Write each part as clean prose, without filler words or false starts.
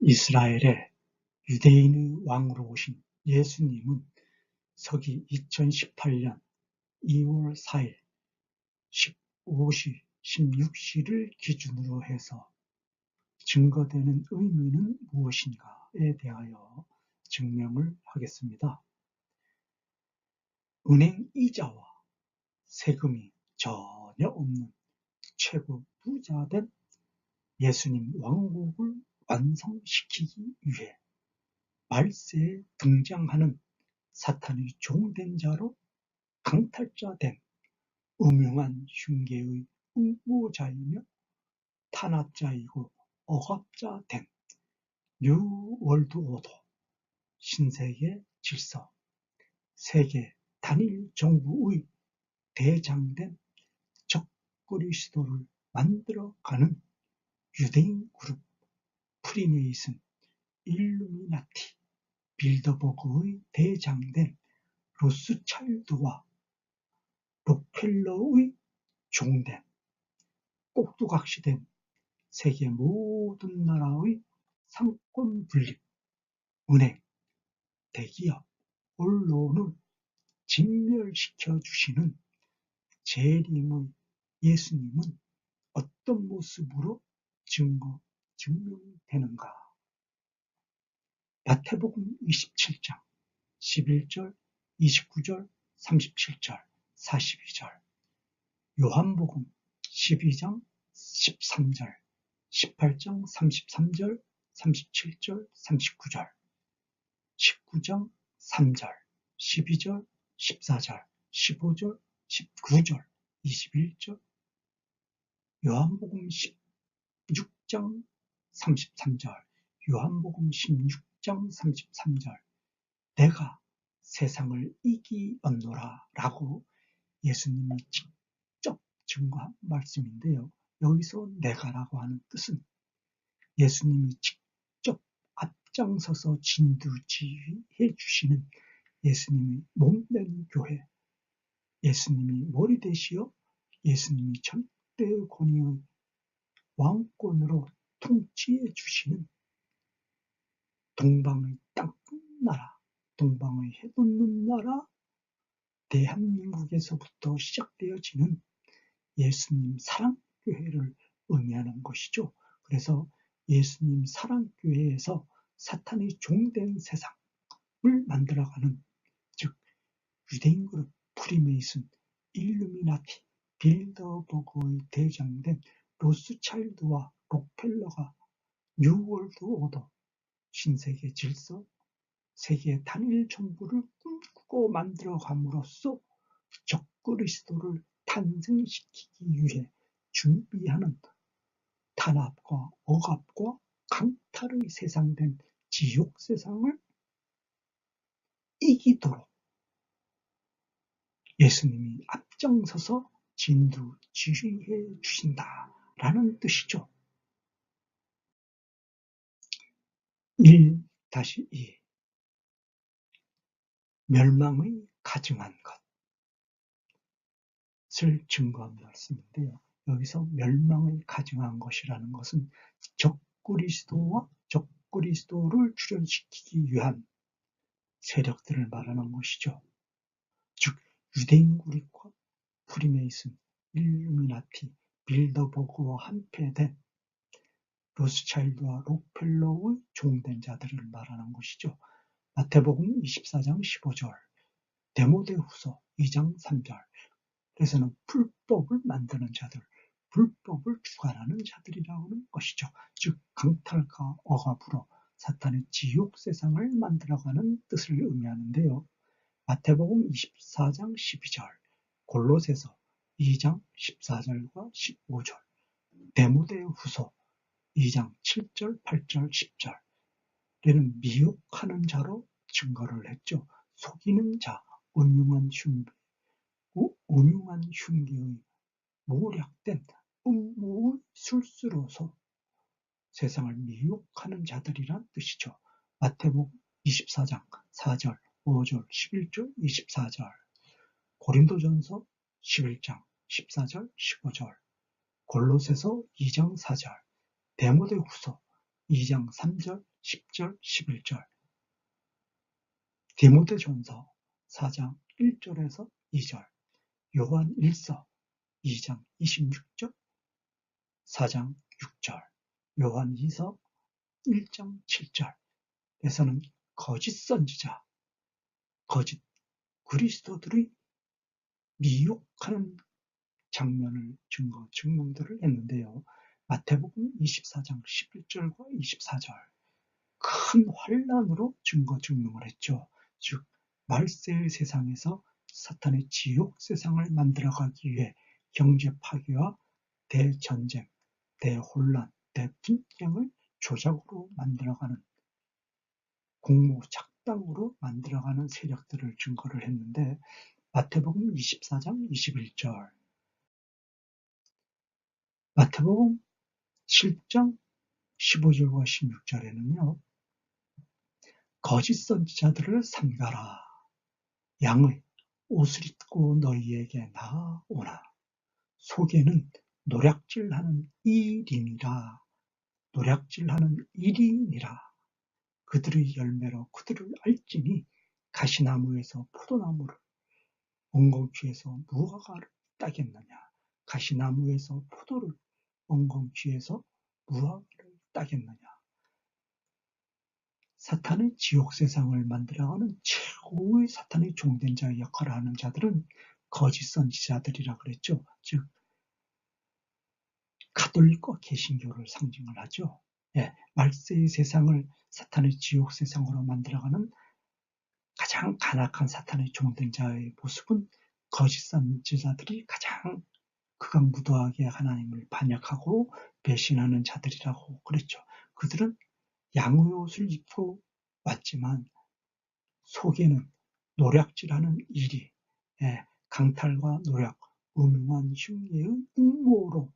이스라엘의 유대인의 왕으로 오신 예수님은 서기 2018년 2월 4일 15시, 16시를 기준으로 해서 증거되는 의미는 무엇인가에 대하여 증명을 하겠습니다. 은행 이자와 세금이 전혀 없는 최고 부자된 예수님 왕국을 완성시키기 위해 말세에 등장하는 사탄의 종된 자로 강탈자 된 음흉한 흉계의 응모자이며 탄압자이고 억압자 된 뉴월드 오더, 신세계 질서, 세계 단일 정부의 대장된 적그리스도를 만들어가는 유대인 그룹 프리메이슨, 일루미나티, 빌더버그의 대장된 로스차일드와 록펠러의 종된 꼭두각시된 세계 모든 나라의 상권 분립, 은행, 대기업, 언론을 진멸시켜 주시는 재림의 예수님은 어떤 모습으로 증명되는가? 마태복음 27장 11절, 29절, 37절, 42절, 요한복음 12장 13절, 18장 33절, 37절, 39절, 19장 3절, 12절, 14절, 15절, 19절, 21절, 요한복음 16장 33절, 요한복음 16장 33절, 내가 세상을 이기었노라 라고 예수님이 직접 증거한 말씀인데요. 여기서 내가라고 하는 뜻은 예수님이 직접 앞장서서 진두지휘해 주시는 예수님이 몸된 교회, 예수님이 머리 되시어 예수님이 절대의 권위의 왕권으로 통치해 주시는 동방의 땅끝나라, 동방의 해돋는 나라, 대한민국에서부터 시작되어지는 예수님 사랑교회를 의미하는 것이죠. 그래서 예수님 사랑교회에서 사탄의 종된 세상을 만들어가는, 즉 유대인 그룹 프리메이슨, 일루미나티, 빌더버그의 대장된 로스차일드와 록펠러가 뉴월드 오더, 신세계 질서, 세계 단일 정부를 꿈꾸고 만들어감으로써 적그리스도를 탄생시키기 위해 준비하는 탄압과 억압과 강탈의 세상된 지옥 세상을 이기도록 예수님이 앞장서서 진두지휘해 주신다라는 뜻이죠. 1-2 멸망의 가증한 것을 증거한 말씀인데요. 여기서 멸망의 가증한 것이라는 것은 적그리스도와 적그리스도를 출현시키기 위한 세력들을 말하는 것이죠. 즉 유대인 그룹과 프리메이슨, 일루미나티, 빌더버그와 한패된 로스차일드와 록펠러의 종된 자들을 말하는 것이죠. 마태복음 24장 15절, 데모데후서 2장 3절, 그래서는 불법을 만드는 자들, 불법을 주관하는 자들이라고 하는 것이죠. 즉 강탈과 억압으로 사탄의 지옥 세상을 만들어가는 뜻을 의미하는데요. 마태복음 24장 12절, 골로새서 2장 14절과 15절, 데모데후서 2장 7절, 8절, 10절에는 미혹하는 자로 증거를 했죠. 속이는 자, 음흉한 흉계의 모략된 음모의 술수로서 세상을 미혹하는 자들이란 뜻이죠. 마태복음 24장 4절, 5절, 11절, 24절, 고린도전서 11장 14절, 15절, 골로새서 2장 4절, 데모데후서 2장 3절, 10절, 11절, 디모데전서 4장 1절에서 2절, 요한 1서 2장 26절, 4장 6절, 요한 2서 1장 7절에서는 거짓 선지자, 거짓 그리스도들의 미혹하는 장면을 증명들을 했는데요. 마태복음 24장 11절과 24절, 큰 환란으로 증명을 했죠. 즉 말세의 세상에서 사탄의 지옥 세상을 만들어가기 위해 경제 파괴와 대전쟁, 대혼란, 대분쟁을 조작으로 만들어가는, 공모작당으로 만들어가는 세력들을 증거를 했는데, 마태복음 24장 21절, 마태복음 7장 15절과 16절에는요. 거짓 선지자들을 삼가라. 양의 옷을 입고 너희에게 나오나 속에는 노략질하는 일이니라. 노략질하는 일이니라. 그들의 열매로 그들을 알지니 가시나무에서 포도나무를, 엉겅퀴에서 무화과를 따겠느냐. 가시나무에서 포도를, 엉겅퀴에서 무화과를 따겠느냐. 사탄의 지옥 세상을 만들어가는 최고의 사탄의 종된 자의 역할을 하는 자들은 거짓 선지자들이라 그랬죠. 즉 가톨릭과 개신교를 상징을 하죠. 예, 말세의 세상을 사탄의 지옥 세상으로 만들어가는 가장 간악한 사탄의 종된 자의 모습은 거짓 선지자들이 가장 극악무도하게 하나님을 반역하고 배신하는 자들이라고 그랬죠. 그들은 양의 옷을 입고 왔지만 속에는 노략질하는 일이, 강탈과 노략, 음흉한 흉내의 음모로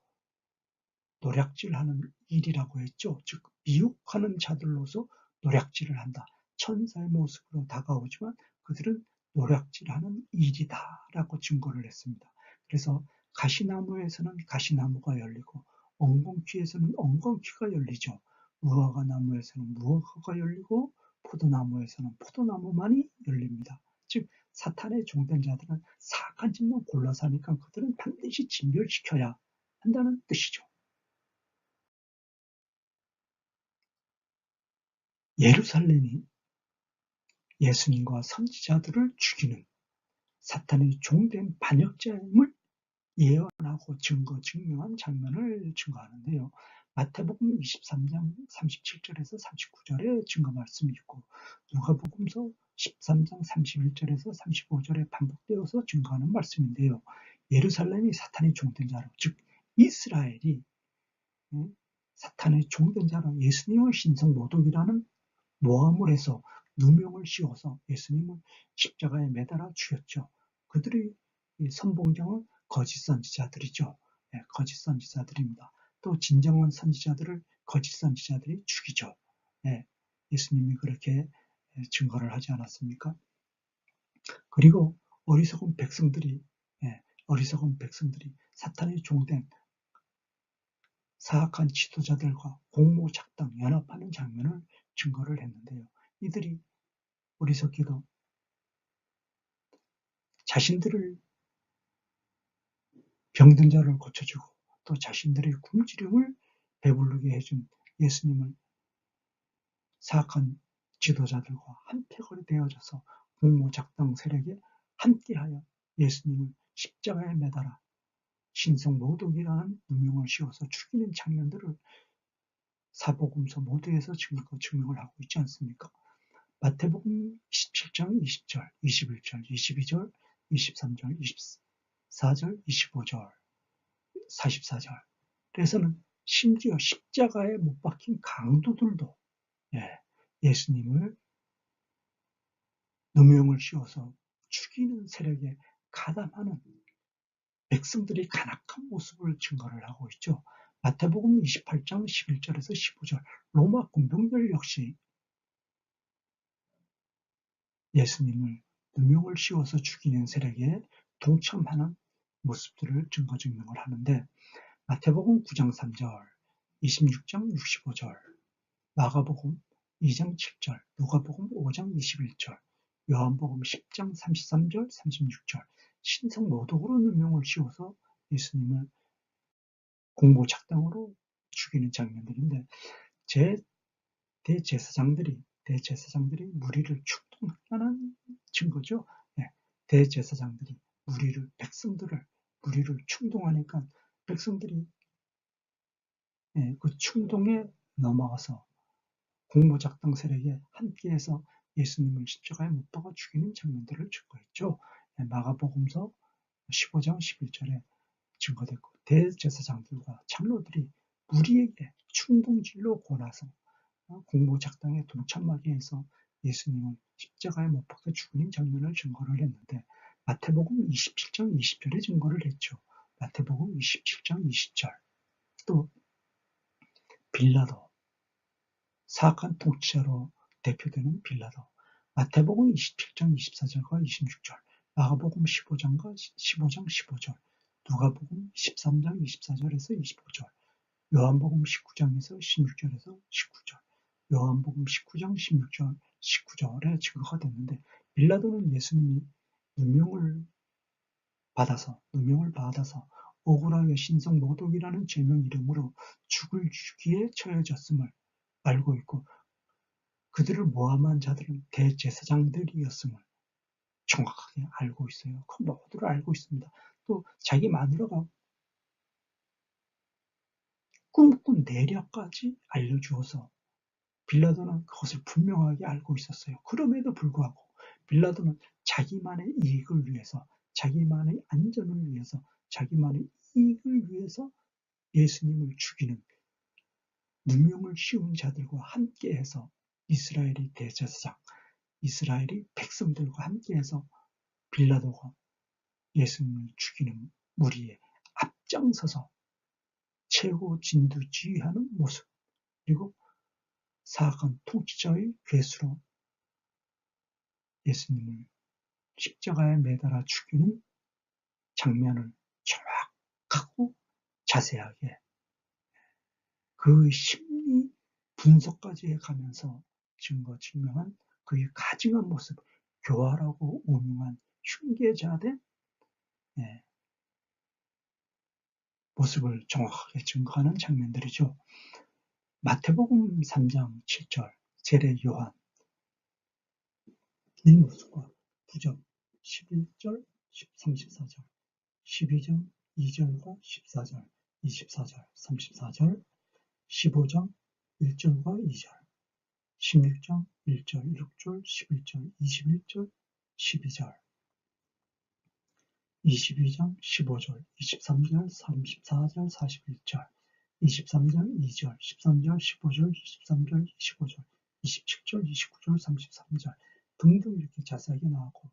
노략질하는 일이라고 했죠. 즉 미혹하는 자들로서 노략질을 한다. 천사의 모습으로 다가오지만 그들은 노략질하는 일이다라고 증거를 했습니다. 그래서 가시나무에서는 가시나무가 열리고 엉겅퀴에서는 엉겅퀴가 열리죠. 무화과 나무에서는 무화과가 열리고 포도나무에서는 포도나무만이 열립니다. 즉 사탄의 종된 자들은 사악한 짓만 골라서 하니까 그들은 반드시 진멸시켜야 한다는 뜻이죠. 예루살렘이 예수님과 선지자들을 죽이는 사탄의 종된 반역자임을 예언하고 증명한 장면을 증거하는데요. 마태복음 23장 37절에서 39절에 증거 말씀이 있고 누가복음서 13장 31절에서 35절에 반복되어서 증거하는 말씀인데요. 예루살렘이 사탄의 종된 자로, 즉 이스라엘이 사탄의 종된 자로 예수님의 신성 모독이라는 모함을 해서 누명을 씌워서 예수님을 십자가에 매달아 죽였죠. 그들의 선봉장은 거짓 선지자들이죠. 거짓 선지자들입니다. 또 진정한 선지자들을 거짓 선지자들이 죽이죠. 예수님이 그렇게 증거를 하지 않았습니까? 그리고 어리석은 백성들이 사탄의 종된 사악한 지도자들과 공모작당 연합하는 장면을 증거를 했는데요. 이들이 어리석게도 자신들을 병든 자를 고쳐주고 또 자신들의 굶주림을 배부르게 해준 예수님을 사악한 지도자들과 한패거리 되어져서 공모작당 세력에 함께하여 예수님을 십자가에 매달아 신성 모독이라는 누명을 씌워서 죽이는 장면들을 사복음서 모두에서 증명을 하고 있지 않습니까? 마태복음 27장 20절, 21절, 22절, 23절, 24절, 25절, 44절에서는 심지어 십자가에 못 박힌 강도들도 예수님을 누명을 씌워서 죽이는 세력에 가담하는 백성들의 간악한 모습을 증거를 하고 있죠. 마태복음 28장 11절에서 15절, 로마 군병들 역시 예수님을 누명을 씌워서 죽이는 세력에 동참하는 모습들을 증명을 하는데, 마태복음 9장 3절, 26장 65절, 마가복음 2장 7절, 누가복음 5장 21절, 요한복음 10장 33절, 36절, 신성 모독으로 누명을 씌워서 예수님을 공모작당으로 죽이는 장면들인데, 대제사장들이 무리를 충동하는 증거죠. 네, 대제사장들이 무리를 충동하니까 백성들이 그 충동에 넘어가서 공모작당 세력에 함께해서 예수님을 십자가에 못 박아 죽이는 장면들을 증거했죠. 네, 마가복음서 15장 11절에 증거됐고, 대제사장들과 장로들이 무리에게 충동질로 권하서 공모작당에 동참하게 해서 예수님을 십자가에 못 박아 죽이는 장면을 증거를 했는데, 마태복음 27장 20절에 증거를 했죠. 마태복음 27장 20절, 또 빌라도, 사악한 통치자로 대표되는 빌라도, 마태복음 27장 24절과 26절, 마가복음 15장 15절, 누가복음 13장 24절에서 25절, 요한복음 19장에서 16절에서 19절, 요한복음 19장 16절, 19절에 증거가 됐는데, 빌라도는 예수님이 누명을 받아서 억울하게 신성 모독이라는 제명 이름으로 죽을 주기에 처해졌음을 알고 있고, 그들을 모함한 자들은 대제사장들이었음을 정확하게 알고 있어요. 그 모두를 알고 있습니다. 또 자기 마누라가 꿈꾼 내력까지 알려주어서 빌라도는 그것을 분명하게 알고 있었어요. 그럼에도 불구하고 빌라도는 자기만의 이익을 위해서, 자기만의 안전을 위해서, 자기만의 이익을 위해서 예수님을 죽이는 누명을 씌운 자들과 함께해서 이스라엘이 대제사장, 이스라엘이 백성들과 함께해서 빌라도가 예수님을 죽이는 무리에 앞장서서 최고 진두지휘하는 모습, 그리고 사악한 통치자의 괴수로 예수님을 십자가에 매달아 죽이는 장면을 정확하고 자세하게 그 심리 분석까지 해가면서 증명한 그의 가증한 모습, 교활하고 오명한 흉계자된 모습을 정확하게 증거하는 장면들이죠. 마태복음 3장 7절, 세례 요한 이 모습과 9절, 11절, 34절, 12장 2절과 14절, 24절, 34절, 15장 1절과 2절, 16장 1절, 6절, 11절, 21절, 12절, 22장 15절, 23절, 34절, 41절, 23장 2절, 13절, 15절, 23절, 25절, 27절, 29절, 33절 등등 이렇게 자세하게 나오고,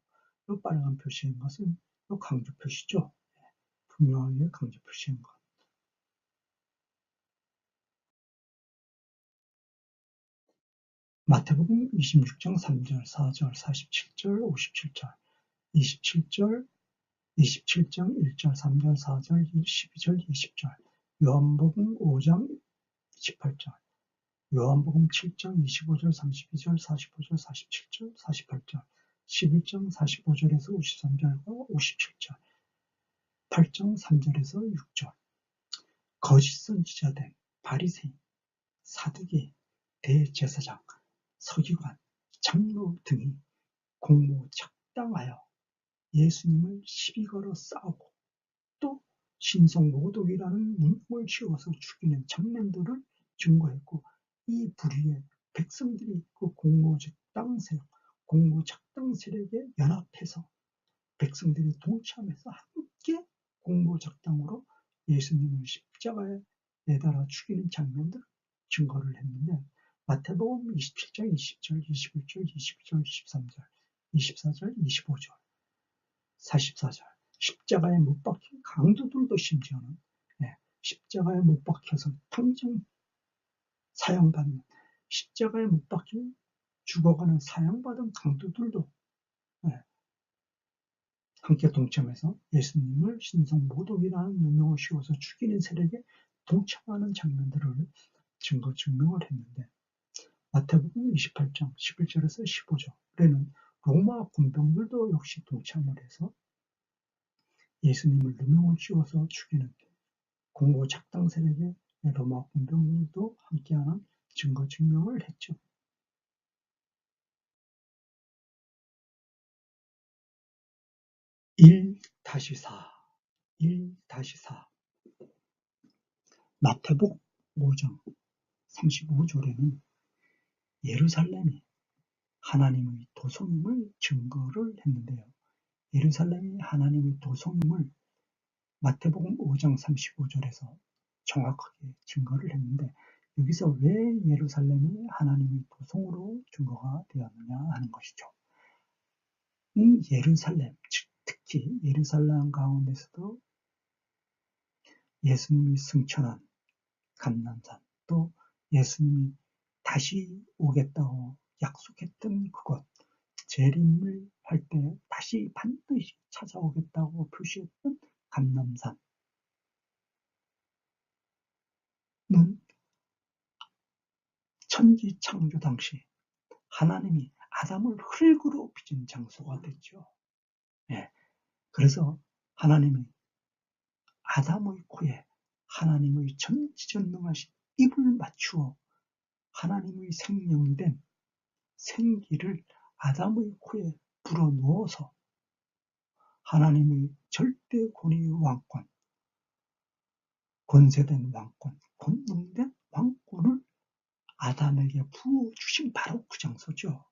이 빨간 표시인 것은 이 강조 표시죠. 분명하게 강조 표시인 것. 마태복음 26장 3절, 4절, 47절, 57절, 27절, 27장 1절, 3절, 4절, 12절, 20절, 요한복음 5장 18절, 요한복음 7장 25절, 32절, 45절, 47절, 48절, 11장 45절에서 53절과 57절, 8장 3절에서 6절, 거짓 선지자된 바리새인, 사두개, 대제사장, 서기관, 장로 등이 공모작당하여 예수님을 시비 걸어 싸우고, 또 신성모독이라는 누명을 씌워서 죽이는 장면들을 증거했고, 이 불의에 백성들이 그 공모작당 세력에 연합해서 백성들이 동참해서 함께 공모작당으로 예수님을 십자가에 매달아 죽이는 장면들 증거를 했는데, 마태복음 27장 20절, 21절, 22절, 23절, 24절, 25절, 44절, 십자가에 못 박힌 강도들도 심지어는 십자가에 못 박혀서 평생 사형받는, 십자가에 못 박힌 죽어가는 사형받은 강도들도 함께 동참해서 예수님을 신성모독이라는 누명을 씌워서 죽이는 세력에 동참하는 장면들을 증명을 했는데, 마태복음 28장 11절에서 15절에는 로마 군병들도 역시 동참을 해서 예수님을 누명을 씌워서 죽이는 공고 작당 세력의 로마 군병들도 함께하는 증거 증명을 했죠. 1-4 마태복음 5장 35절에는 예루살렘이 하나님의 도성임을 증거를 했는데요. 예루살렘이 하나님의 도성임을 마태복음 5장 35절에서 정확하게 증거를 했는데, 여기서 왜 예루살렘이 하나님의 도성으로 증거가 되었느냐 하는 것이죠. 이 예루살렘, 특히 예루살렘 가운데서도 예수님이 승천한 감람산, 또 예수님이 다시 오겠다고 약속했던 그곳, 재림을 할 때 다시 반드시 찾아오겠다고 표시했던 감람산은 천지 창조 당시 하나님이 아담을 흙으로 빚은 장소가 됐죠. 예, 그래서 하나님이 아담의 코에 하나님의 전지전능하신 입을 맞추어 하나님의 생명된 생기를 아담의 코에 불어넣어서 하나님의 절대 권위의 왕권, 권세된 왕권, 권능된 왕권을 아담에게 부어주신 바로 그 장소죠.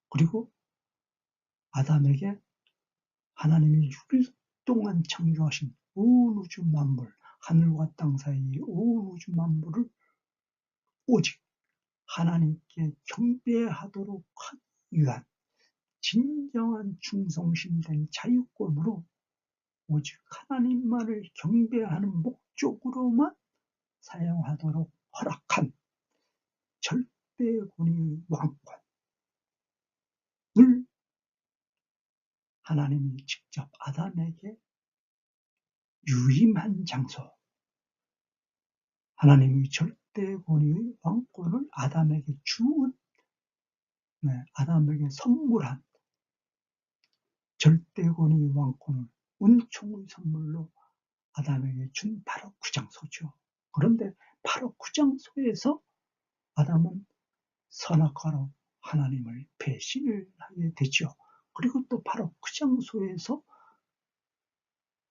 그리고 아담에게 하나님이 6일 동안 창조하신 온 우주 만물, 하늘과 땅 사이의 온 우주 만물을 오직 하나님께 경배하도록 하기 위한 진정한 충성심된 자유권으로 오직 하나님만을 경배하는 목적으로만 사용하도록 허락한 절대 권위의 왕권을 하나님이 직접 아담에게 유임한 장소, 하나님의 절대 권위의 왕권을 아담에게 주은, 아담에게 선물한 절대 권위의 왕권을 은총의 선물로 아담에게 준 바로 그 장소죠. 그런데 바로 그 장소에서 아담은 선악과로 하나님을 배신을 하게 되죠. 그리고 또 바로 그 장소에서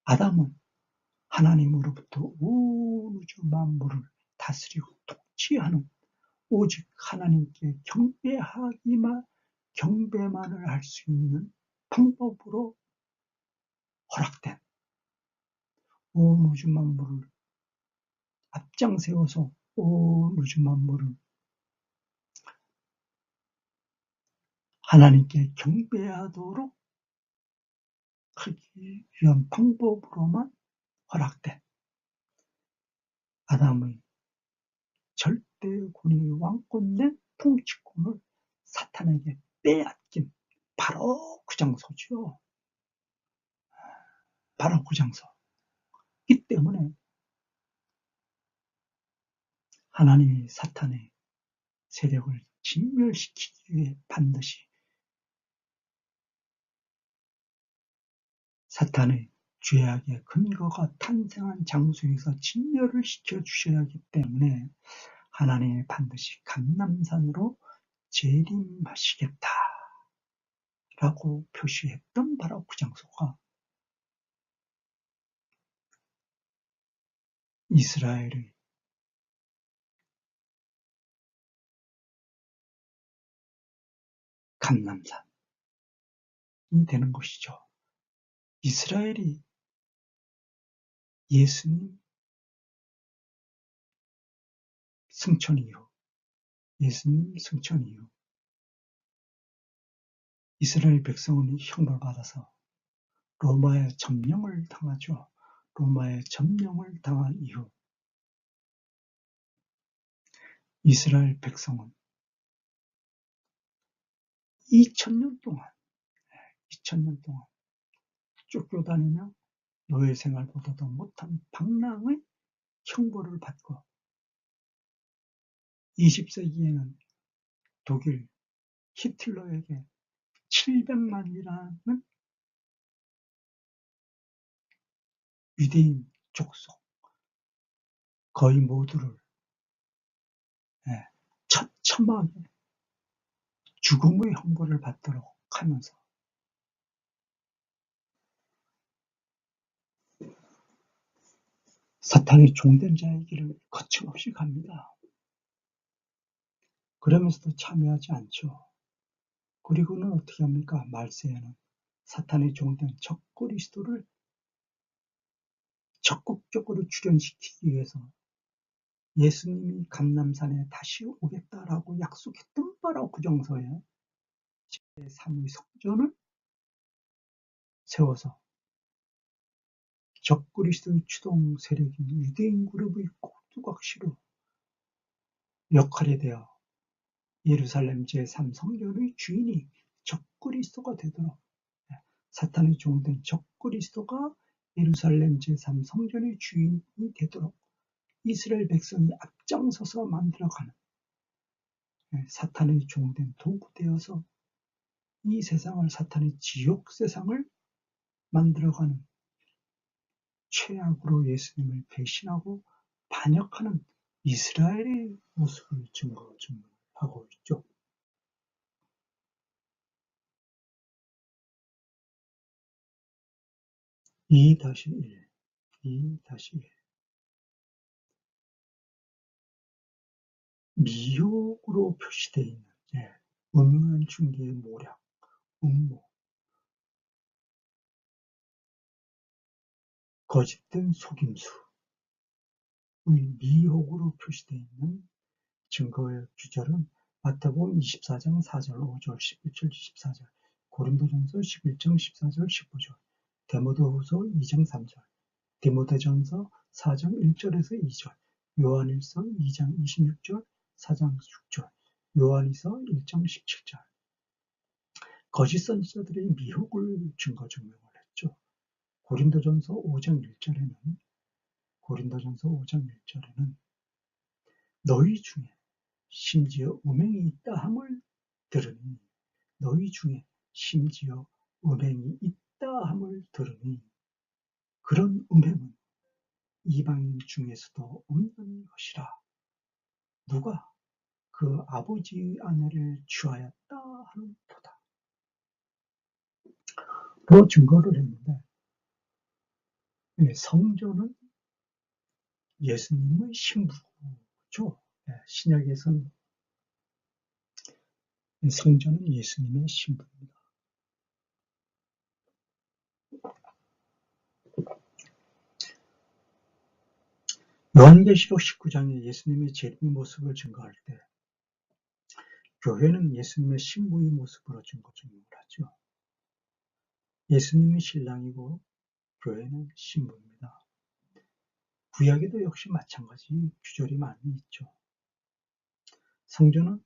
아담은 하나님으로부터 온 우주 만물을 다스리고 통치하는 오직 하나님께 경배만을 할 수 있는 방법으로 허락된 온 우주 만물을 앞장 세워서 온 우주 만물을 하나님께 경배하도록 하기 위한 방법으로만 허락된 아담의 절대 권위의 왕권된 통치권을 사탄에게 빼앗긴 바로 그 장소죠. 바로 그 장소. 이 때문에 하나님이 사탄의 세력을 진멸시키기 위해 반드시 사탄의 죄악의 근거가 탄생한 장소에서 진멸을 시켜주셔야 하기 때문에 하나님이 반드시 감람산으로 재림하시겠다라고 표시했던 바로 그 장소가 이스라엘의 감람산이 되는 것이죠. 이스라엘이 예수님 승천 이후 이스라엘 백성은 형벌받아서 로마의 점령을 당하죠. 로마의 점령을 당한 이후 이스라엘 백성은 2000년 동안 쫓겨다니며 노예 생활보다도 못한 방랑의 형벌을 받고 20세기에는 독일 히틀러에게 700만이라는 유대인 족속 거의 모두를 처참하게 죽음의 형벌을 받도록 하면서 사탄의 종된 자의 길을 거침없이 갑니다. 그러면서도 참여하지 않죠. 그리고는 어떻게 합니까? 말세에는 사탄의 종된 적그리스도를 적극적으로 출현시키기 위해서 예수님이 감람산에 다시 오겠다라고 약속했던 바로 그 정서에 제3의 성전을 세워서 적그리스도의 추동 세력인 유대인 그룹의 꼭두각시로 역할이 되어 예루살렘 제3성전의 주인이 적그리스도가 되도록 사탄의 종된 적그리스도가 예루살렘 제3성전의 주인이 되도록 이스라엘 백성이 앞장서서 만들어가는 사탄의 종된 도구되어서 이 세상을 사탄의 지옥 세상을 만들어가는 최악으로 예수님을 배신하고 반역하는 이스라엘의 모습을 증거하고 있죠. (2-1) 미혹으로 표시되어 있는 음흉한 중기의 모략, 음모, 거짓된 속임수의 미혹으로 표시되어 있는 증거의 규절은 마태복음 24장 4절, 5절, 11절, 24절, 고린도전서 11장 14절, 15절, 디모데후서 2장 3절, 디모데전서 4장 1절에서 2절, 요한일서 2장 26절, 4장 6절, 요한이서 1장 17절. 거짓 선지자들의 미혹을 증명을 했죠. 고린도전서 5장 1절에는 너희 중에 심지어 음행이 있다 함을 들으니 그런 음행은 이방인 중에서도 없는 것이라. 누가 그 아버지의 아내를 취하였다 하는 터다. 로 증거를 했는데 성전은 예수님의 신부죠. 신약에서는 성전은 예수님의 신부입니다. 요한계시록 19장에 예수님의 재림의 모습을 증거할 때 교회는 예수님의 신부의 모습으로 증거를 하죠. 예수님이 신랑이고 교회는 신부입니다. 구약에도 역시 마찬가지 규절이 많이 있죠. 성전은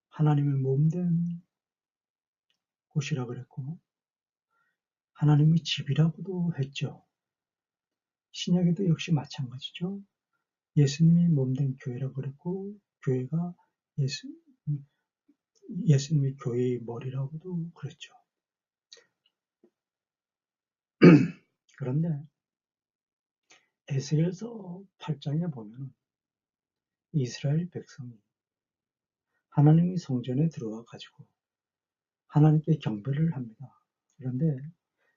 하나님의 몸된 곳이라 그랬고 하나님의 집이라고도 했죠. 신약에도 역시 마찬가지죠. 예수님이 몸된 교회라고 그랬고 교회가 예수님의 교회의 머리라고도 그랬죠. 그런데 에스겔서 8장에 보면 이스라엘 백성이 하나님의 성전에 들어와 가지고 하나님께 경배를 합니다. 그런데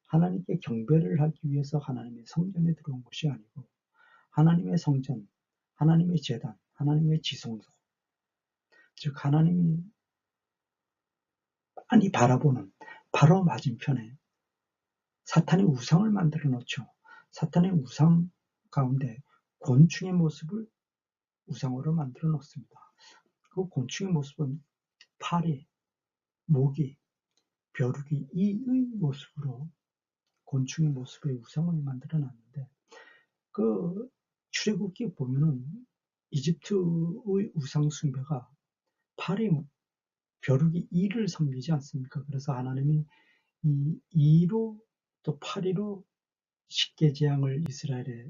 하나님께 경배를 하기 위해서 하나님의 성전에 들어온 것이 아니고 하나님의 성전, 하나님의 제단, 하나님의 지성소, 즉 하나님이 많이 바라보는 바로 맞은편에 사탄의 우상을 만들어 놓죠. 사탄의 우상 가운데 곤충의 모습을 우상으로 만들어 놓습니다. 그 곤충의 모습은 파리, 모기, 벼룩이 이의 모습으로 곤충의 모습의 우상을 만들어 놨는데 그 출애굽기 보면은 이집트의 우상 숭배가 파리, 벼룩이 이를 섬기지 않습니까? 그래서 하나님이 이 이로 또 파리로 십계재앙을 이스라엘에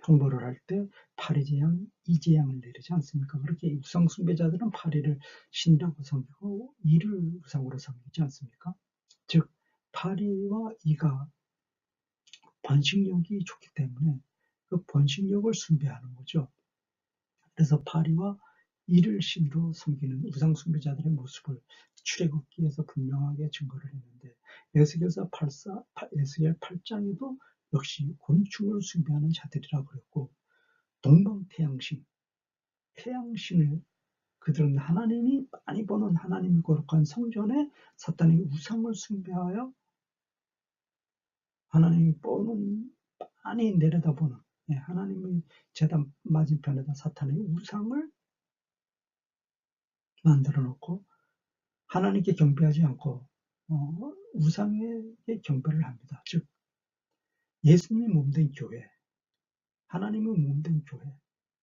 통보를 할 때 파리제양, 이제양을 내리지 않습니까? 그렇게 우상 숭배자들은 파리를 신이라고 섬기고 이를 우상으로 섬기지 않습니까? 즉 파리와 이가 번식력이 좋기 때문에 그 번식력을 숭배하는 거죠. 그래서 파리와 이를 신으로 섬기는 우상 숭배자들의 모습을 출애굽기에서 분명하게 증거를 했는데 에스겔서 8장에도 역시 곤충을 숭배하는 자들이라고 그랬고 동방태양신, 태양신을 그들은 하나님이 많이 보는 하나님이 거룩한 성전에 사탄이 우상을 숭배하여 하나님이 보는 많이 내려다보는 하나님의 제단 맞은편에다 사탄의 우상을 만들어 놓고 하나님께 경배하지 않고 우상에게 경배를 합니다. 즉 예수님이 몸된 교회, 하나님의 몸된 교회,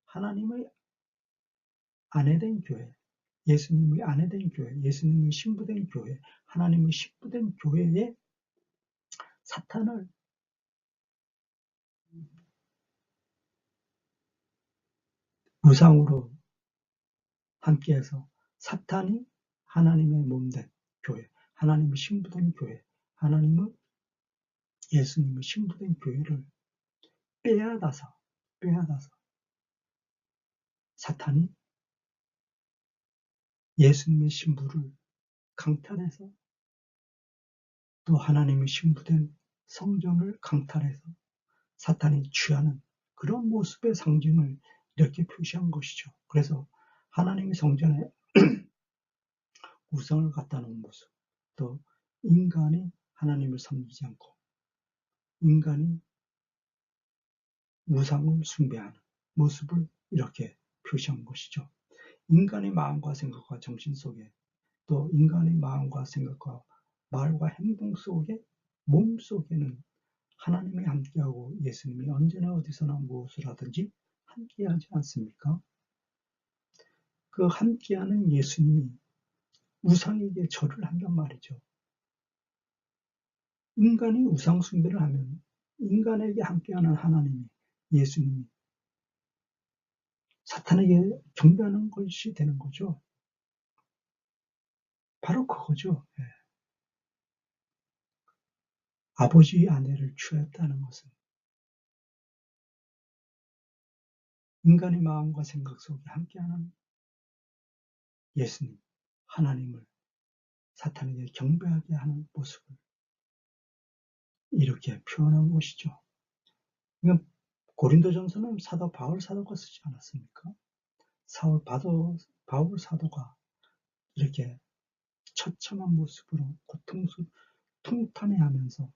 하나님의 아내된 교회, 예수님의 아내된 교회, 예수님의 신부된 교회, 하나님의 신부된 교회에 사탄을 우상으로 함께해서 사탄이 하나님의 몸된 교회, 하나님의 신부된 교회, 하나님의 예수님의 신부된 교회를 빼앗아서 사탄이 예수님의 신부를 강탈해서 또 하나님의 신부된 성전을 강탈해서 사탄이 취하는 그런 모습의 상징을 이렇게 표시한 것이죠. 그래서 하나님의 성전에 우상을 갖다 놓은 모습, 또 인간이 하나님을 섬기지 않고 인간이 우상을 숭배하는 모습을 이렇게 표시한 것이죠. 인간의 마음과 생각과 정신 속에 또 인간의 마음과 생각과 말과 행동 속에 몸 속에는 하나님이 함께하고 예수님이 언제나 어디서나 무엇을 하든지 함께하지 않습니까? 그 함께하는 예수님이 우상에게 절을 한단 말이죠. 인간이 우상 숭배를 하면 인간에게 함께하는 하나님이 예수님이 사탄에게 경배하는 것이 되는 거죠. 바로 그거죠. 예. 아버지의 아내를 취했다는 것은 인간의 마음과 생각 속에 함께하는 예수님, 하나님을 사탄에게 경배하게 하는 모습을 이렇게 표현한 것이죠. 그러니까 고린도전서는 사도 바울 사도가 쓰지 않았습니까? 바울 사도가 이렇게 처참한 모습으로 통탄해하면서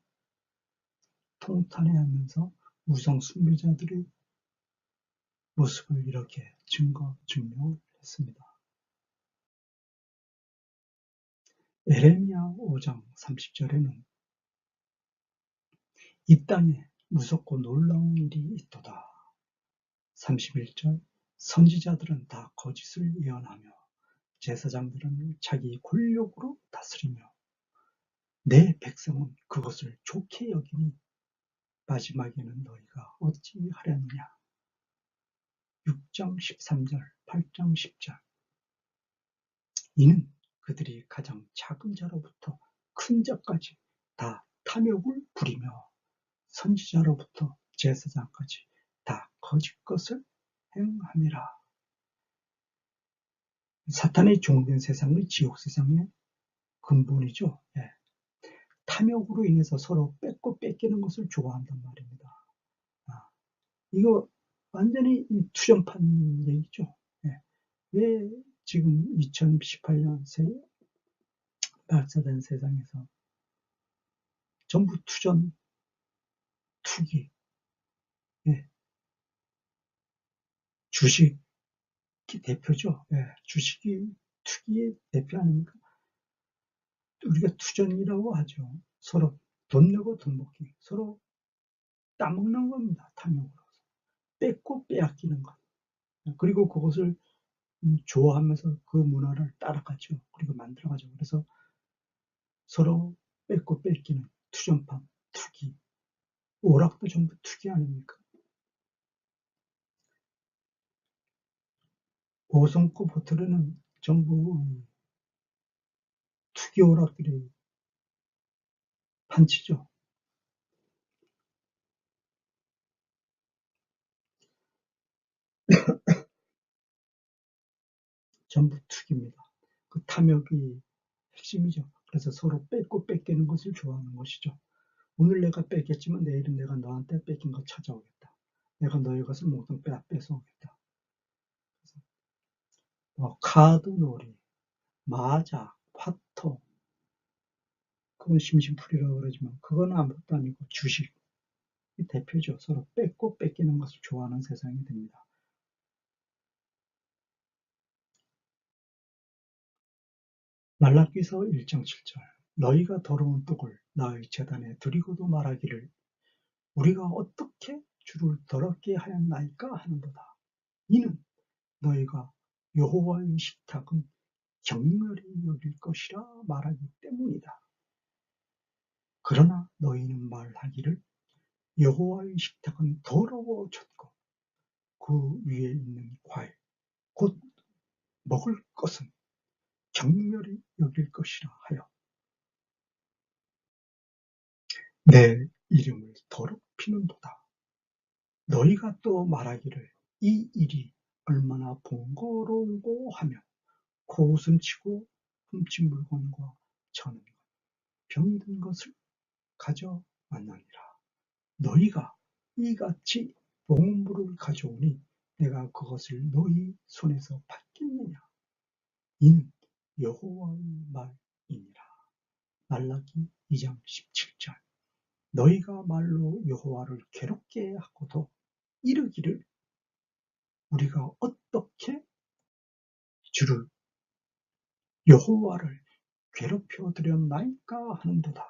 우상 숭배자들의 모습을 이렇게 증명을 했습니다. 에레미야 5장 30절에는 이 땅에 무섭고 놀라운 일이 있도다. 31절 선지자들은 다 거짓을 예언하며 제사장들은 자기 권력으로 다스리며 내 백성은 그것을 좋게 여기니 마지막에는 너희가 어찌하려느냐. 6장 13절 8장 10절 이는 그들이 가장 작은 자로부터 큰 자까지 다 탐욕을 부리며 선지자로부터 제사장까지 다 거짓 것을 행함이라. 사탄의 종된 세상의 지옥 세상의 근본이죠. 예. 탐욕으로 인해서 서로 뺏고 뺏기는 것을 좋아한단 말입니다. 이거 완전히 투정판 얘기죠. 예. 왜 지금 2018년 발사된 세상에서 전부 투전, 투기, 예. 주식이 대표죠. 예. 주식이 투기의 대표 아닙니까? 우리가 투전이라고 하죠. 서로 돈 내고 돈 먹기, 서로 따먹는 겁니다. 탐욕으로. 뺏고 빼앗기는 것. 그리고 그것을 좋아하면서 그 문화를 따라가죠. 그리고 만들어가죠. 그래서 서로 뺏고 뺏기는 투전판, 투기, 오락도 전부 투기 아닙니까? 5성급 호텔에는 전부 투기 오락들이 판치죠. 전부 투기입니다. 그 탐욕이 핵심이죠. 그래서 서로 뺏고 뺏기는 것을 좋아하는 것이죠. 오늘 내가 뺏겼지만 내일은 내가 너한테 뺏긴 거 찾아오겠다. 내가 너의 것을 모두 뺏어오겠다. 카드놀이, 마자, 화토, 그건 심심풀이라고 그러지만 그건 아무것도 아니고 주식이 대표죠. 서로 뺏고 뺏기는 것을 좋아하는 세상이 됩니다. 말라기서 1장 7절 너희가 더러운 떡을 나의 제단에 드리고도 말하기를 우리가 어떻게 주를 더럽게 하였나이까 하는도다. 이는 너희가 여호와의 식탁은 경멸히 여길 것이라 말하기 때문이다. 그러나 너희는 말하기를 여호와의 식탁은 더러워졌고 그 위에 있는 과일 곧 먹을 것은 경멸히 여길 것이라 하여 내 이름을 더럽히는도다. 너희가 또 말하기를 이 일이 얼마나 번거로운고 하며 코웃음치고 훔친 물건과 저는 병든 것을 가져왔나니라. 너희가 이같이 보물을 가져오니 내가 그것을 너희 손에서 받겠느냐. 이는 여호와의 말이니라. 말라기 2장 17절 너희가 말로 여호와를 괴롭게 하고도 이르기를 우리가 어떻게 주를 여호와를 괴롭혀 드렸나이까 하는도다.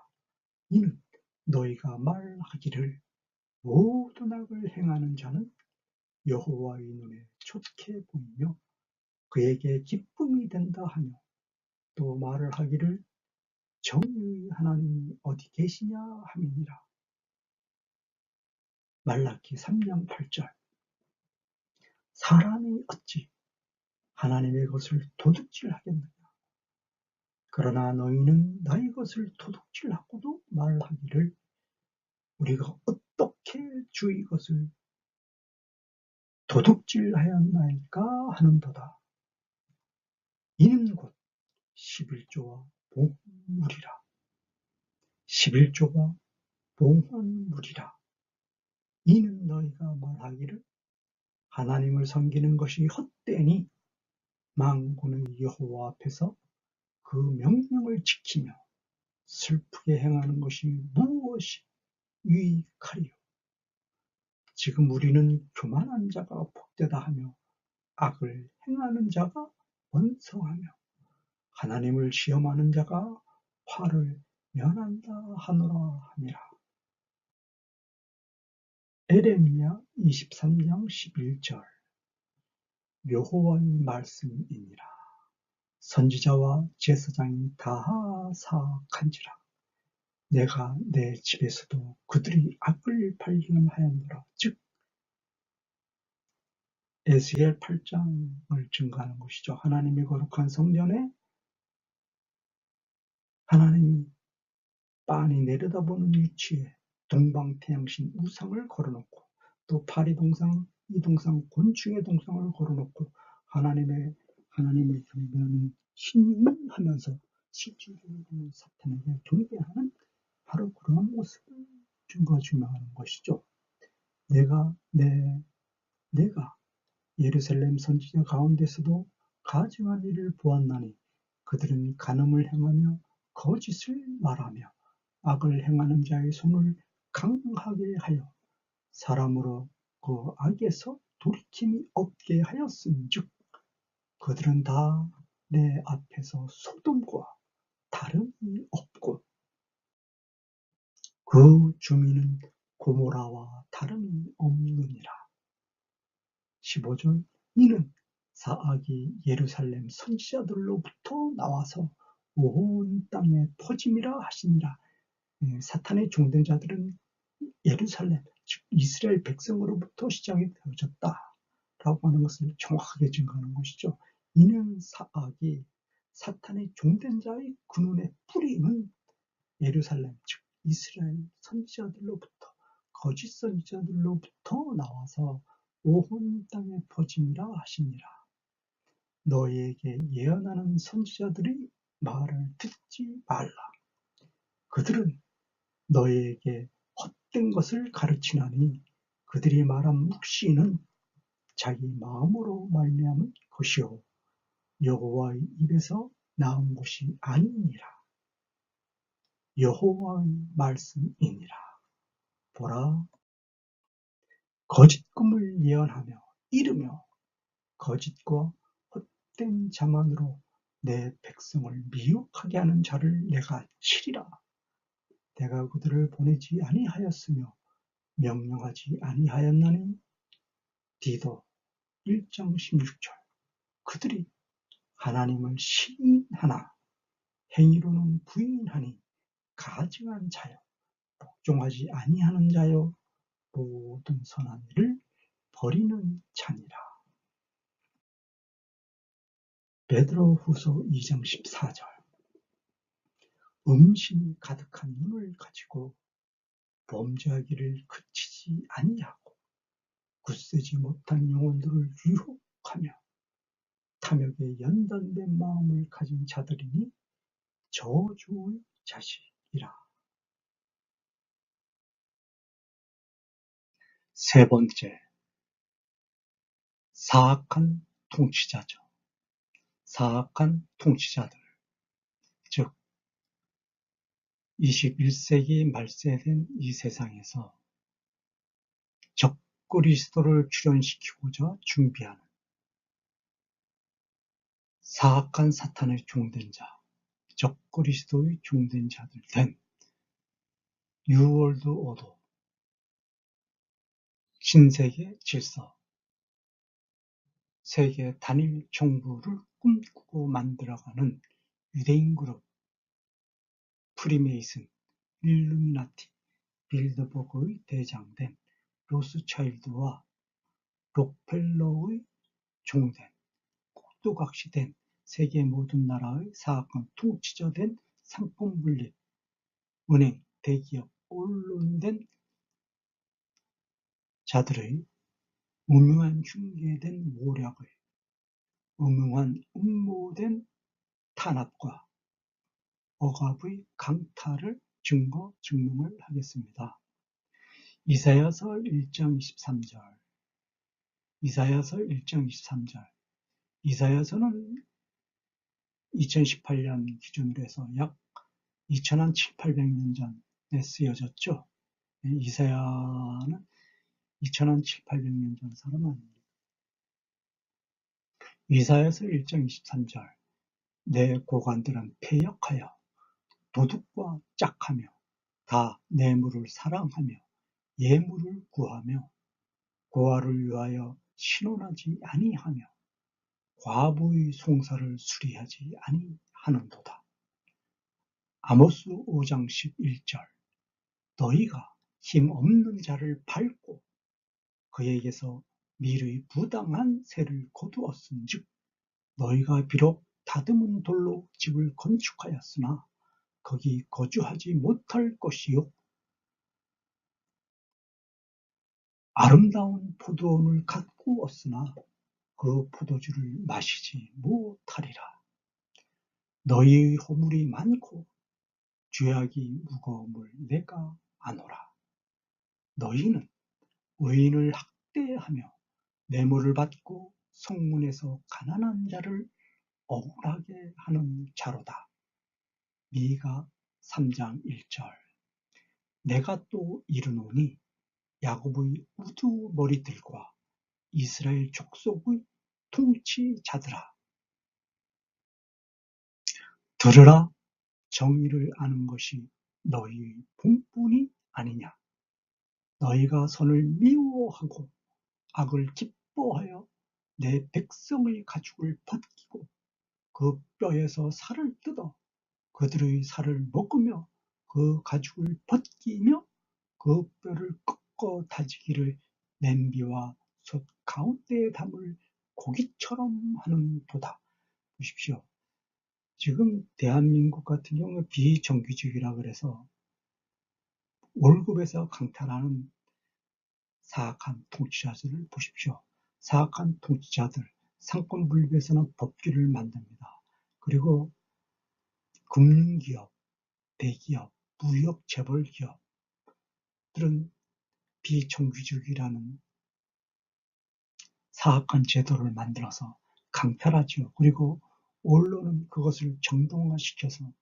이는 너희가 말하기를 모든 악을 행하는 자는 여호와의 눈에 좋게 보이며 그에게 기쁨이 된다 하며 또 말을 하기를 정의의 하나님이 어디 계시냐 함이니라. 말라기 3장 8절 사람이 어찌 하나님의 것을 도둑질하겠느냐. 그러나 너희는 나의 것을 도둑질하고도 말하기를 우리가 어떻게 주의 것을 도둑질하였나이까 하는도다. 이는 곧 11조와 봉물이라. 11조가 봉헌물이라. 이는 너희가 말하기를 하나님을 섬기는 것이 헛되니 만군의 여호와 앞에서 그 명령을 지키며 슬프게 행하는 것이 무엇이 유익하리요. 지금 우리는 교만한 자가 복되다 하며 악을 행하는 자가 번성하며 하나님을 시험하는 자가 화를 면한다 하노라 함이라. 에레미야 23장 11절 여호와의 말씀이니라. 선지자와 제사장이 다 사악한지라. 내가 내 집에서도 그들이 악을 발견하였노라. 즉 에스겔 8장을 증가하는 것이죠. 하나님의 거룩한 성전에 하나님이 빤히 내려다보는 위치에 동방태양신 우상을 걸어놓고 또 파리동상, 이동상, 곤충의 동상을 걸어놓고 하나님의 경배하는 신하면서 실질적으로 사탄에게 경배하는 바로 그런 모습을 증거하는 것이죠. 내가 예루살렘 선지자 가운데서도 가증한 일을 보았나니 그들은 간음을 행하며 거짓을 말하며 악을 행하는 자의 손을 강하게 하여 사람으로 그 악에서 돌이킴이 없게 하였은즉 그들은 다 내 앞에서 소돔과 다름이 없고 그 주민은 고모라와 다름이 없느니라. 15절 이는 사악이 예루살렘 선지자들로부터 나와서 온 땅에 퍼짐이라 하시니라. 사탄의 종된 자들은 예루살렘 즉 이스라엘 백성으로부터 시작이 되어졌다. 라고 하는 것을 정확하게 증거하는 것이죠. 이는 사악이 사탄의 종된 자의 그 눈의 뿌리는 예루살렘 즉 이스라엘 선지자들로부터 거짓 선지자들로부터 나와서 온 땅에 퍼짐이라 하시니라. 너희에게 예언하는 선지자들의 말을 듣지 말라. 그들은 너희에게 헛된 것을 가르치나니 그들이 말한 묵시는 자기 마음으로 말미암은 것이요 여호와의 입에서 나온 것이 아니니라. 여호와의 말씀이니라. 보라, 거짓 꿈을 예언하며 이르며 거짓과 헛된 자만으로 내 백성을 미혹하게 하는 자를 내가 치리라. 내가 그들을 보내지 아니하였으며 명령하지 아니하였나니. 디도 1장 16절. 그들이 하나님을 시인하나 행위로는 부인하니 가증한 자여 복종하지 아니하는 자여 모든 선한 일을 버리는 자니라. 베드로후서 2장 14절. 음심이 가득한 눈을 가지고 범죄하기를 그치지 아니하고 굳세지 못한 영혼들을 유혹하며 탐욕에 연단된 마음을 가진 자들이니 저주의 자식이라. 세 번째, 사악한 통치자죠. 사악한 통치자들, 즉 21세기 말세된 이 세상에서 적그리스도를 출현시키고자 준비하는 사악한 사탄의 종된 자, 적그리스도의 종된 자들 된 뉴월드 오더, 신세계 질서, 세계 단일 정부를 꿈꾸고 만들어가는 유대인 그룹, 프리메이슨, 일루미나티, 빌드버그의 대장된 로스차일드와 록펠러의 종된, 꼭두각시된 세계 모든 나라의 사악한 통치자 된 상품 분립, 은행, 대기업, 언론된 자들의 무명한 흉계된 모략의 음흉한 음모된 탄압과 억압의 강탈을 증명을 하겠습니다. 이사야서 1장 23절. 이사야서 1장 23절. 이사야서는 2018년 기준으로 해서 약 2700년 전에 쓰여졌죠. 이사야는 2700년 전 사람 아닙니다. 이사야서 1장 23절. 내 고관들은 패역하여 도둑과 짝하며 다 뇌물을 사랑하며 예물을 구하며 고아를 위하여 신원하지 아니하며 과부의 송사를 수리하지 아니하는도다. 아모스 5장 11절. 너희가 힘없는 자를 밟고 그에게서 밀의 부당한 세를 거두었은즉 너희가 비록 다듬은 돌로 집을 건축하였으나 거기 거주하지 못할 것이요 아름다운 포도원을 가꾸었으나 그 포도주를 마시지 못하리라. 너희의 허물이 많고 죄악이 무거움을 내가 아노라. 너희는 의인을 학대하며 뇌물을 받고 성문에서 가난한 자를 억울하게 하는 자로다. 미가 3장 1절. 내가 또 이르노니 야곱의 우두머리들과 이스라엘 족속의 통치자들아, 들으라. 정의를 아는 것이 너희의 본분이 아니냐. 너희가 선을 미워하고 악을 기뻐하여 내 백성의 가죽을 벗기고 그 뼈에서 살을 뜯어 그들의 살을 먹으며 그 가죽을 벗기며 그 뼈를 꺾어 다지기를 냄비와 가운데에 담을 고기처럼 하는 도다. 보십시오. 지금 대한민국 같은 경우 비정규직이라 그래서 월급에서 강탈하는 사악한 통치자들을 보십시오. 사악한 통치자들, 상권 분립에서는 법규를 만듭니다. 그리고 금융기업, 대기업, 무역 재벌기업들은 비정규직이라는 사악한 제도를 만들어서 강탈하죠. 그리고 언론은 그것을 정당화시켜서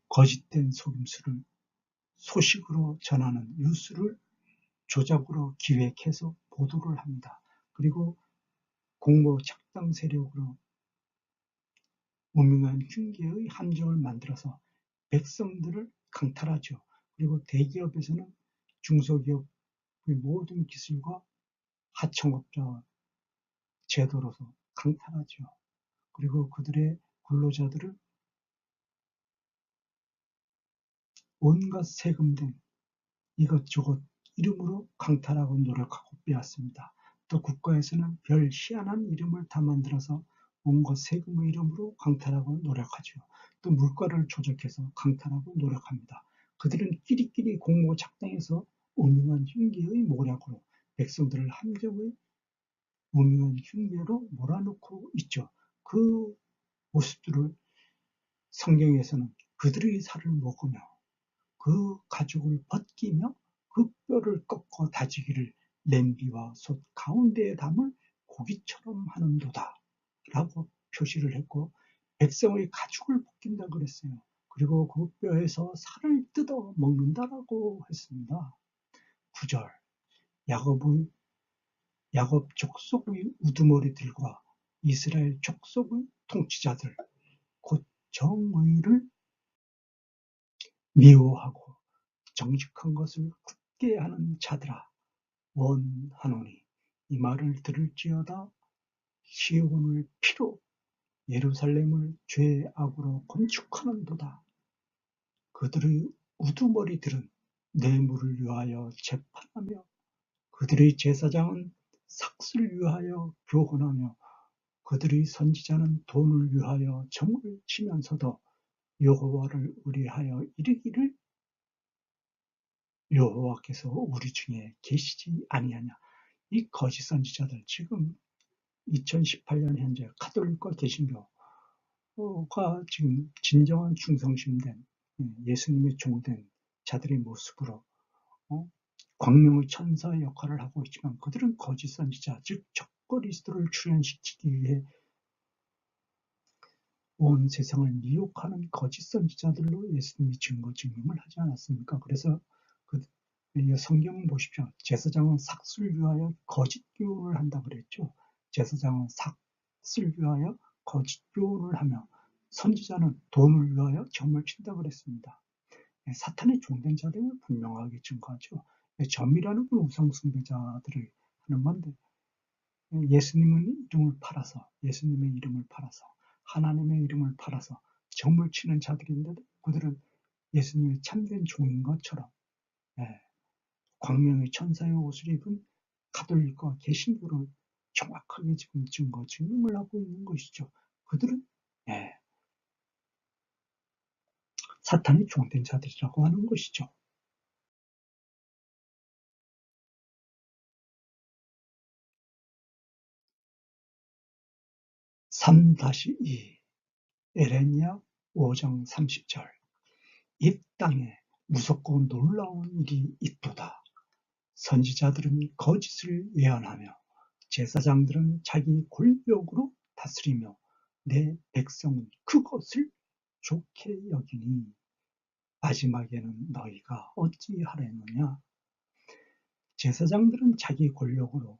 거짓된 속임수를 소식으로 전하는 뉴스를 조작으로 기획해서 보도를 합니다. 그리고 공모 착당 세력으로 무명한 흉계의 함정을 만들어서 백성들을 강탈하죠. 그리고 대기업에서는 중소기업의 모든 기술과 하청업자 제도로서 강탈하죠. 그리고 그들의 근로자들을 온갖 세금 등 이것저것 이름으로 강탈하고 노력하고 빼앗습니다. 또 국가에서는 별 희한한 이름을 다 만들어서 온갖 세금의 이름으로 강탈하고 노력하죠. 또 물가를 조작해서 강탈하고 노력합니다. 그들은 끼리끼리 공모 작당해서 음흉한 흉계의 모략으로 백성들을 함정의 음흉한 흉계로 몰아넣고 있죠. 그 모습들을 성경에서는 그들의 살을 먹으며 그 가죽을 벗기며 그 뼈를 꺾어 다지기를 냄비와 솥 가운데에 담을 고기처럼 하는도다 라고 표시를 했고 백성의 가죽을 벗긴다 그랬어요. 그리고 그 뼈에서 살을 뜯어 먹는다라고 했습니다. 9절 야곱 족속의 우두머리들과 이스라엘 족속의 통치자들 곧 정의를 미워하고 정직한 것을 굳게 하는 자들아 원하노니 이 말을 들을지어다 시온을 피로 예루살렘을 죄악으로 건축하는도다. 그들의 우두머리들은 뇌물을 위하여 재판하며 그들의 제사장은 삭슬 위하여 교훈하며 그들의 선지자는 돈을 위하여 정을 치면서도 여호와를 의뢰하여 이르기를 여호와께서 우리 중에 계시지 아니하냐. 이 거짓 선지자들 지금 2018년 현재 카톨릭과 개신교가 지금 진정한 충성심된 예수님의 종된 자들의 모습으로 광명의 천사의 역할을 하고 있지만 그들은 거짓 선지자 즉 적그리스도를 출현시키기 위해 온 세상을 미혹하는 거짓 선지자들로 예수님이 증명을 하지 않았습니까? 그래서 성경 보십시오. 제사장은 삭슬 위하여 거짓 교훈을 한다 그랬죠. 제사장은 삭슬 위하여 거짓 교훈을 하며 선지자는 돈을 위하여 점을 친다 그랬습니다. 사탄의 종된 자들을 분명하게 증거하죠. 점이라는 건 우상 숭배자들을 하는 건데 예수님의 이름을 팔아서 하나님의 이름을 팔아서 점을 치는 자들인데도 그들은 예수님의 참된 종인 것처럼 광명의 천사의 옷을 입은 가톨릭과 개신교를 정확하게 지금 증명을 하고 있는 것이죠. 그들은 사탄의 종된 자들이라고 하는 것이죠. 3-2 에레미야 5장 30절 이 땅에 무섭고 놀라운 일이 있도다. 선지자들은 거짓을 예언하며 제사장들은 자기 권력으로 다스리며 내 백성은 그것을 좋게 여기니 마지막에는 너희가 어찌하려느냐. 제사장들은 자기 권력으로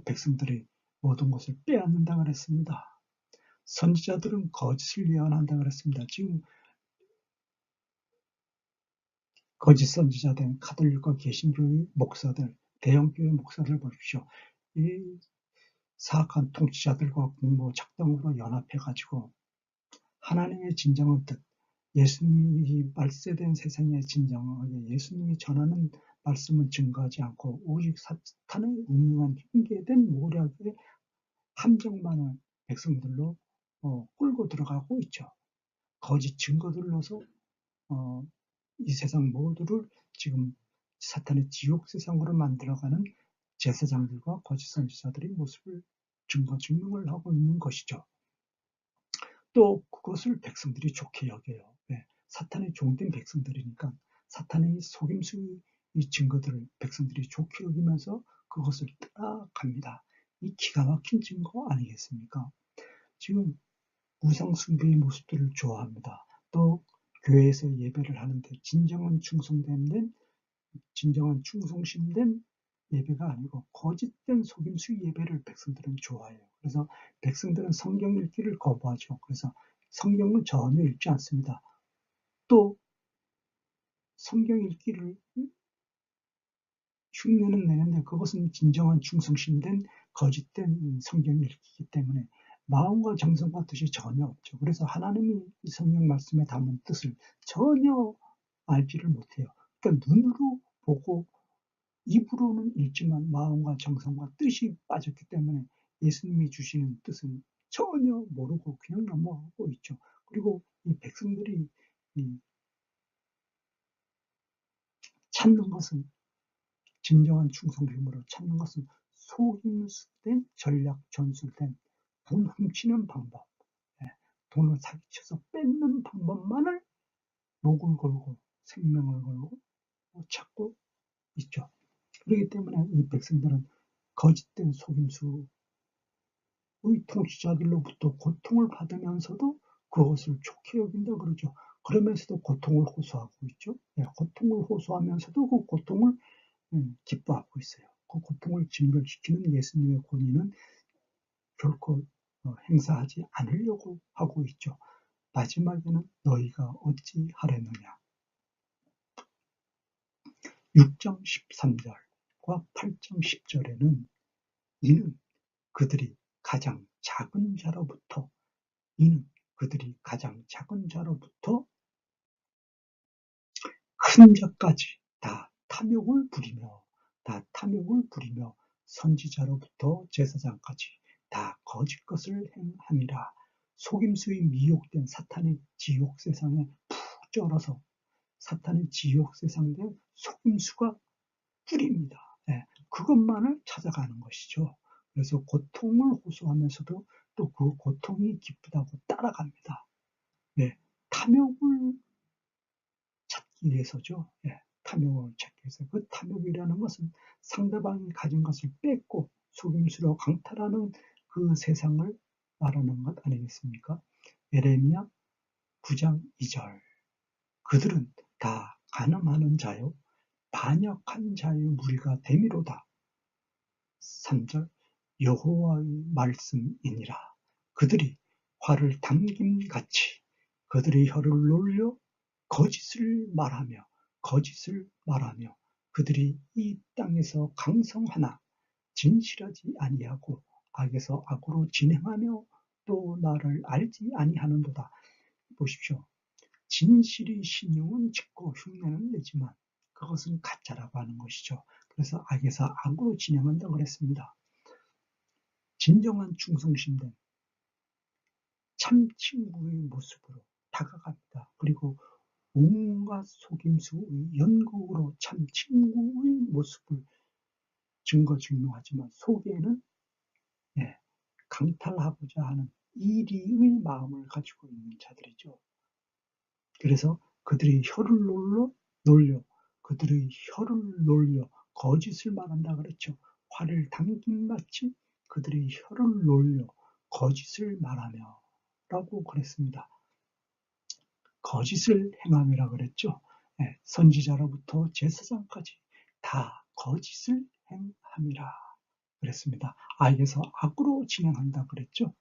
백성들의 모든 것을 빼앗는다 그랬습니다. 선지자들은 거짓을 예언한다 그랬습니다. 지금 거짓 선지자된 카톨릭과 개신교의 목사들, 대형교회 목사들 보십시오. 이 사악한 통치자들과 공모 작당으로 연합해가지고 하나님의 진정한 뜻, 예수님이 말세된 세상의 진정하게 예수님이 전하는 말씀은 증거하지 않고 오직 사탄의 음흉한 핑계된 모략의 함정만을 백성들로 끌고 들어가고 있죠. 거짓 증거들로서 이 세상 모두를 지금 사탄의 지옥 세상으로 만들어가는 제사장들과 거짓 선지자들의 모습을 증명을 하고 있는 것이죠. 또 그것을 백성들이 좋게 여겨요. 네, 사탄의 종된 백성들이니까 사탄의 속임수의 이 증거들을 백성들이 좋게 여기면서 그것을 따라갑니다. 이 기가 막힌 증거 아니겠습니까? 지금 우상 숭배의 모습들을 좋아합니다. 또 교회에서 예배를 하는데 진정한 충성심된 예배가 아니고 거짓된 속임수 예배를 백성들은 좋아해요. 그래서 백성들은 성경 읽기를 거부하죠. 그래서 성경을 전혀 읽지 않습니다. 또 성경 읽기를 흉내는 내는데 그것은 진정한 충성심된 거짓된 성경 읽기이기 때문에 마음과 정성과 뜻이 전혀 없죠. 그래서 하나님이 이 성경 말씀에 담은 뜻을 전혀 알지를 못해요. 그러니까 눈으로 보고 입으로는 읽지만 마음과 정성과 뜻이 빠졌기 때문에 예수님이 주시는 뜻은 전혀 모르고 그냥 넘어가고 있죠. 그리고 이 백성들이 찾는 것은 진정한 충성심으로 찾는 것은 속임수된 전략 전술된 돈 훔치는 방법, 돈을 사기쳐서 뺏는 방법만을 목을 걸고 생명을 걸고 찾고 있죠. 그렇기 때문에 이 백성들은 거짓된 속임수의 통치자들로부터 고통을 받으면서도 그것을 좋게 여긴다 그러죠. 그러면서도 고통을 호소하고 있죠. 고통을 호소하면서도 그 고통을 기뻐하고 있어요. 그 고통을 진멸시키는 예수님의 권위는 결코 행사하지 않으려고 하고 있죠. 마지막에는 너희가 어찌 하려느냐. 6장 13절과 8장 10절에는 이는 그들이 가장 작은 자로부터 큰 자까지 다 탐욕을 부리며 선지자로부터 제사장까지 다 거짓 것을 행함이라. 속임수에 미혹된 사탄의 지옥 세상에 푹 쩔어서 사탄의 지옥 세상에 속임수가 뿌립니다. 그것만을 찾아가는 것이죠. 그래서 고통을 호소하면서도 또 그 고통이 기쁘다고 따라갑니다. 탐욕을 찾기 위해서죠. 탐욕을 찾기 위해서. 그 탐욕이라는 것은 상대방이 가진 것을 뺏고 속임수로 강탈하는 그 세상을 말하는 것 아니겠습니까? 예레미야 9장 2절. 그들은 다 간음하는 자요 반역한 자의 무리가 되미로다. 3절. 여호와의 말씀이니라. 그들이 화를 담김같이 그들의 혀를 놀려 거짓을 말하며 그들이 이 땅에서 강성하나 진실하지 아니하고 악에서 악으로 진행하며 또 나를 알지 아니하는도다. 보십시오. 진실이 신용은 짓고 흉내는 내지만 그것은 가짜라고 하는 것이죠. 그래서 악에서 악으로 진행한다고 그랬습니다. 진정한 충성심된 참 친구의 모습으로 다가갑니다. 그리고 온갖 속임수의 연극으로 참 친구의 모습을 증거하지만 속에는 강탈하고자 하는 이리의 마음을 가지고 있는 자들이죠. 그래서 그들의 혀를 놀려 거짓을 말한다 그랬죠. 화를 담김같이 그들의 혀를 놀려 거짓을 말하며 라고 그랬습니다. 거짓을 행함이라 그랬죠. 선지자로부터 제사장까지 다 거짓을 행함이라 그랬습니다. 악에서 악으로 진행한다 그랬죠.